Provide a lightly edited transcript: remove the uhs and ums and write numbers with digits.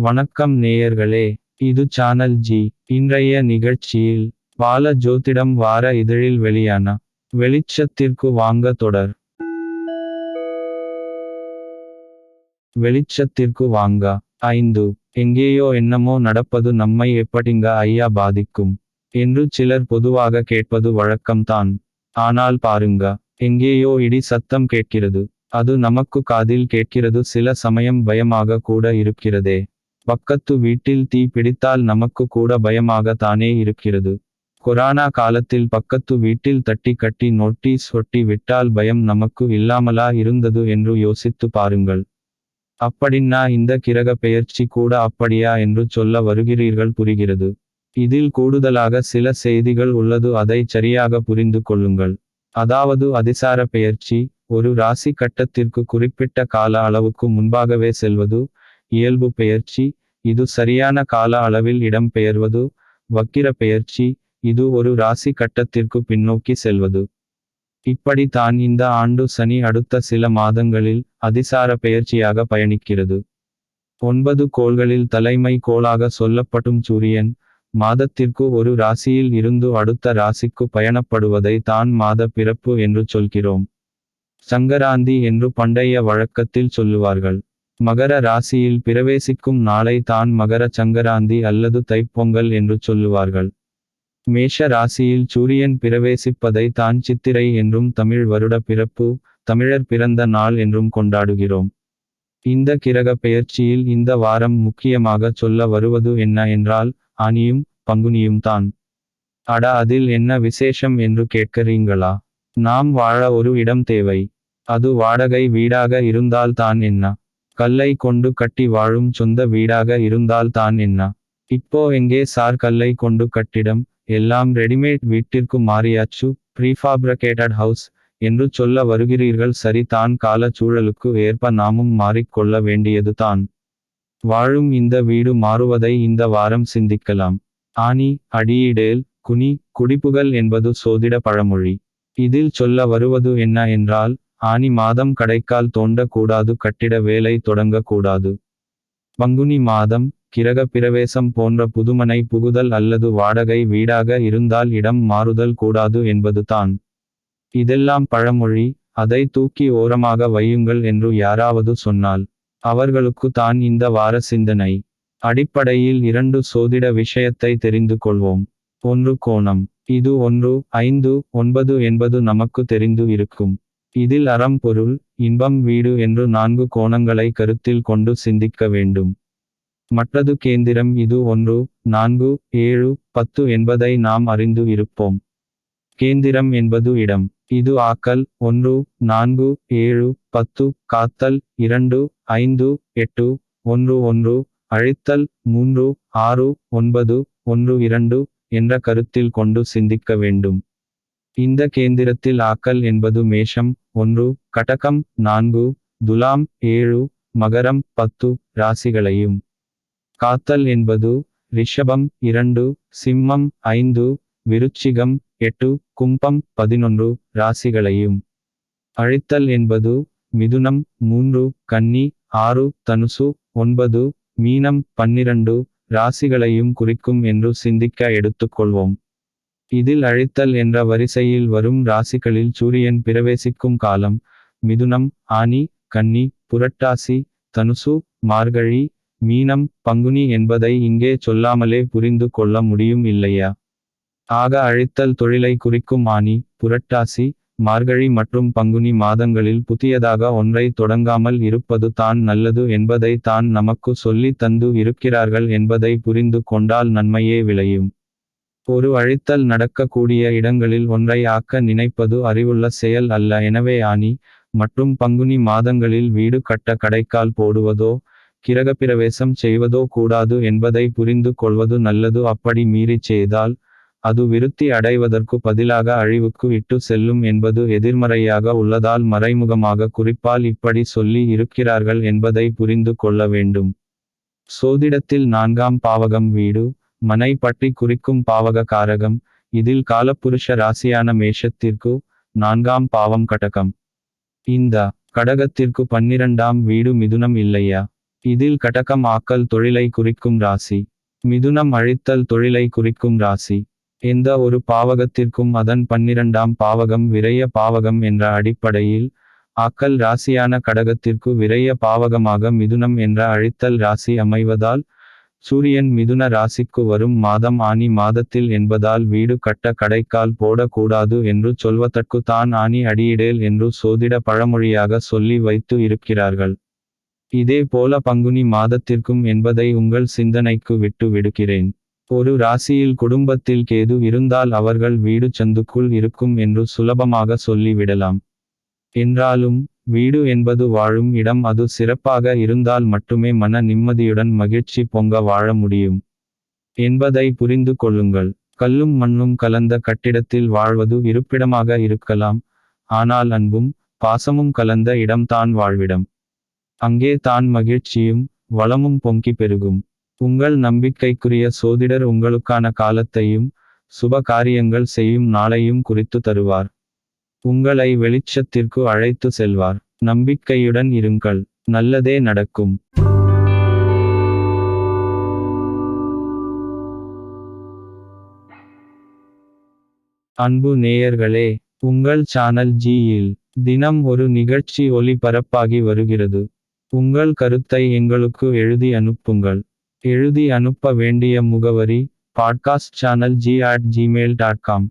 வணக்கம் நேயர்களே, இது சேனல் ஜி. இன்றைய நிகழ்ச்சியில் பால ஜோதிடம் வார இதழில் வெளியான வெளிச்சத்திற்கு வாங்க தொடர். வெளிச்சத்திற்கு வாங்க. 5. எங்கேயோ என்னமோ நடப்பது நம்மை எப்படிங்க ஐயா பாதிக்கும் என்று சிலர் பொதுவாக கேட்பது வழக்கம்தான். ஆனால் பாருங்க, எங்கேயோ இடி சத்தம் கேட்கிறது. அது நமக்கு காதில் கேட்கிறது, சில சமயம் பயமாக கூட இருக்கிறதே. பக்கத்து வீட்டில் தீ பிடித்தால் நமக்கு கூட பயமாக தானே இருக்கிறது. கொரோனா காலத்தில் பக்கத்து வீட்டில் தட்டி கட்டி நோட்டீஸ் ஒட்டி விட்டால் பயம் நமக்கு இல்லாமலா இருந்தது என்று யோசித்து பாருங்கள். அப்படின்னா இந்த கிரக பெயர்ச்சி கூட அப்படியா என்று சொல்ல வருகிறீர்கள், புரிகிறது. இதில் கூடுதலாக சில செய்திகள் உள்ளது, அதை சரியாக புரிந்து கொள்ளுங்கள். அதாவது அதிசார பெயர்ச்சி ஒரு ராசி கட்டத்திற்கு குறிப்பிட்ட கால அளவுக்கு முன்பாகவே செல்வது. இயல்பு பெயர்ச்சி இது சரியான கால அளவில் இடம் பெயர்வது. வக்கிர பெயர்ச்சி இது ஒரு ராசி கட்டத்திற்கு பின்னோக்கி செல்வது. இப்படி தான் இந்த ஆண்டு சனி அடுத்த சில மாதங்களில் அதிசார பெயர்ச்சியாக பயணிக்கிறது. 9 கோள்களில் தலைமை கோளாக சொல்லப்படும் சூரியன் மாதத்திற்கு ஒரு ராசியில் இருந்து அடுத்த ராசிக்கு பயணப்படுவதை தான் மாத பிறப்பு என்று சொல்கிறோம். சங்கராந்தி என்று பண்டைய வழக்கத்தில் சொல்லுவார்கள். மகர ராசியில் பிரவேசிக்கும் நாளை தான் மகர சங்கராந்தி அல்லது தைப்பொங்கல் என்று சொல்லுவார்கள். மேஷ ராசியில் சூரியன் பிரவேசிப்பதை தான் சித்திரை என்றும் தமிழ் வருட பிறப்பு, தமிழர் பிறந்த நாள் என்றும் கொண்டாடுகிறோம். இந்த கிரக பெயர்ச்சியில் இந்த வாரம் முக்கியமாக சொல்ல வருவது என்ன என்றால் ஆனியும் பங்குனியும் தான். அட, அதில் என்ன விசேஷம் என்று கேட்கிறீங்களா? நாம் வாழ ஒரு இடம் தேவை. அது வாடகை வீடாக இருந்தால் தான் என்ன? கல்லை கொண்டு கட்டி வாழும் சொந்த வீடாக இருந்தால் தான் என்ன? இப்போ எங்கே சார் கல்லை கொண்டு கட்டிடம், எல்லாம் ரெடிமேட் வீட்டிற்கு மாறியாச்சு, ப்ரீஃபாப்ரிகேட்டட் ஹவுஸ் என்று சொல்ல வருகிறீர்கள். சரி தான், கால சூழலுக்கு ஏற்ப நாமும் மாறிக்கொள்ள வேண்டியது தான். வாழும் இந்த வீடு மாறுவதை இந்த வாரம் சிந்திக்கலாம். ஆனி, அடியீடேல், குனி, குடிப்புகள் என்பது சோதிட பழமொழி. இதில் சொல்ல வருவது என்ன என்றால், ஆனி மாதம் கடைக்கால் தோண்ட கூடாது, கட்டிட வேலை தொடங்க கூடாது. பங்குனி மாதம் கிரக பிரவேசம் போன்ற புதுமனை புகுதல் அல்லது வாடகை வீடாக இருந்தால் இடம் மாறுதல் கூடாது என்பது தான். இதெல்லாம் பழமொழி, அதை தூக்கி ஓரமாக வையுங்கள் என்று யாராவது சொன்னால் அவர்களுக்கு தான் இந்த வார சிந்தனை. அடிப்படையில் 2 சோதிட விஷயத்தை தெரிந்து கொள்வோம். 1 கோணம். இது 1, 5, 9 என்பது நமக்கு தெரிந்து இருக்கும். இதில் அறம், பொருள், இன்பம், வீடு என்று 4 கோணங்களை கருத்தில் கொண்டு சிந்திக்க வேண்டும். மற்றது கேந்திரம். இது 1, 4, 7, 10 என்பதை நாம் அறிந்து இருப்போம். கேந்திரம் என்பது இடம். இது ஆக்கல் 1, 4, 7, 10, காத்தல் 2, 5, 8, 1, 1, அழித்தல் 3, 6, 9, 1, 2 என்ற கருத்தில் கொண்டு சிந்திக்க வேண்டும். இந்த கேந்திரத்தில் ஆக்கல் என்பது மேஷம் 1, கடகம் 4, துலாம் 7, மகரம் 10 ராசிகளையும், காத்தல் என்பது ரிஷபம் 2, சிம்மம் 5, விருச்சிகம் 8, கும்பம் 11 ராசிகளையும், அழித்தல் என்பது மிதுனம் 3, கன்னி 6, தனுசு 9, மீனம் 12 ராசிகளையும் குறிக்கும் என்று சிந்திக்க எடுத்துக்கொள்வோம். இதில் அழித்தல் என்ற வரிசையில் வரும் ராசிகளில் சூரியன் பிரவேசிக்கும் காலம் மிதுனம், ஆனி, கன்னி, புரட்டாசி, தனுசு, மார்கழி, மீனம், பங்குனி என்பதை இங்கே சொல்லாமலே புரிந்து கொள்ள முடியும் இல்லையா? ஆக அழித்தல் தொழிலை குறிக்கும் ஆனி, புரட்டாசி, மார்கழி மற்றும் பங்குனி மாதங்களில் புதியதாக ஒன்றை தொடங்காமல் இருப்பது தான் நல்லது என்பதை தான் நமக்கு சொல்லி தந்து இருக்கிறார்கள் என்பதை புரிந்து கொண்டால் நன்மையே விளையும். ஒரு அழித்தல் நடக்கக்கூடிய இடங்களில் ஒன்றை ஆக்க நினைப்பது அறிவுள்ள செயல் அல்ல. எனவே ஆனி மற்றும் பங்குனி மாதங்களில் வீடு கட்ட கடைக்கால் போடுவதோ கிரகப்பிரவேசம் செய்வதோ கூடாது என்பதை புரிந்து கொள்வது நல்லது. அப்படி மீறி செய்தால் அது விருத்தி அடைவதற்கு பதிலாக அழிவுக்கு இட்டு செல்லும் என்பது எதிர்மறையாக உள்ளதால் மறைமுகமாக குறிப்பால் இப்படி சொல்லி இருக்கிறார்கள் என்பதை புரிந்து கொள்ள வேண்டும். சோதிடத்தில் 4ஆம் பாவகம் வீடு, மனை பற்றி குறிக்கும் பாவக காரகம். இதில் காலப்புருஷ ராசியான மேஷத்திற்கு 4ஆம் பாவம் கடகம். இந்த கடகத்திற்கு 12ஆம் வீடு மிதுனம் இல்லையா? இதில் கடகம் ஆக்கல் தொழிலை குறிக்கும் ராசி, மிதுனம் அழித்தல் தொழிலை குறிக்கும் ராசி. எந்த ஒரு பாவகத்திற்கும் அதன் 12ஆம் பாவகம் விரய பாவகம் என்ற அடிப்படையில், ஆக்கல் ராசியான கடகத்திற்கு விரய பாவகமாக மிதுனம் என்ற அழித்தல் ராசி அமைவதால், சூரியன் மிதுன ராசிக்கு வரும் மாதம் ஆனி மாதத்தில் என்பதால் வீடு கட்ட கடைக்கால் போட கூடாது என்று சொல்வதற்கு தான் ஆனி அடியிடேல் என்று சோதிட பழமொழியாக சொல்லி வைத்து இருக்கிறார்கள். இதே போல பங்குனி மாதத்திற்கும் என்பதை உங்கள் சிந்தனைக்கு விட்டு விடுகிறேன். ஒரு ராசியில் குடும்பத்தில் கேது இருந்தால் அவர்கள் வீடு சந்துக்குள் இருக்கும் என்று சுலபமாக சொல்லி விடலாம். என்றாலும், வீடு என்பது வாழும் இடம், அது சிறப்பாக இருந்தால் மட்டுமே மன நிம்மதியுடன் மகிழ்ச்சி பொங்க வாழ முடியும் என்பதை புரிந்து கொள்ளுங்கள். கல்லும் மண்ணும் கலந்த கட்டிடத்தில் வாழ்வது இருப்பிடமாக இருக்கலாம், ஆனால் அன்பும் பாசமும் கலந்த இடம்தான் வாழ்விடம். அங்கே தான் மகிழ்ச்சியும் வளமும் பொங்கி பெருகும். உங்கள் நம்பிக்கைக்குரிய சோதிடர் உங்களுக்கான காலத்தையும் சுப காரியங்கள் செய்யும் நாளையும் குறித்து தருவார். உங்களை வெளிச்சத்திற்கு அழைத்து செல்வார். நம்பிக்கையுடன் இருங்கள், நல்லதே நடக்கும். அன்பு நேயர்களே, உங்கள் சேனல் ஜியில் தினம் ஒரு நிகழ்ச்சி ஒளிபரப்பாகி வருகிறது. உங்கள் கருத்தை எங்களுக்கு எழுதி அனுப்புங்கள். எழுதி அனுப்ப வேண்டிய முகவரி: podcastchannelg@gmail.com.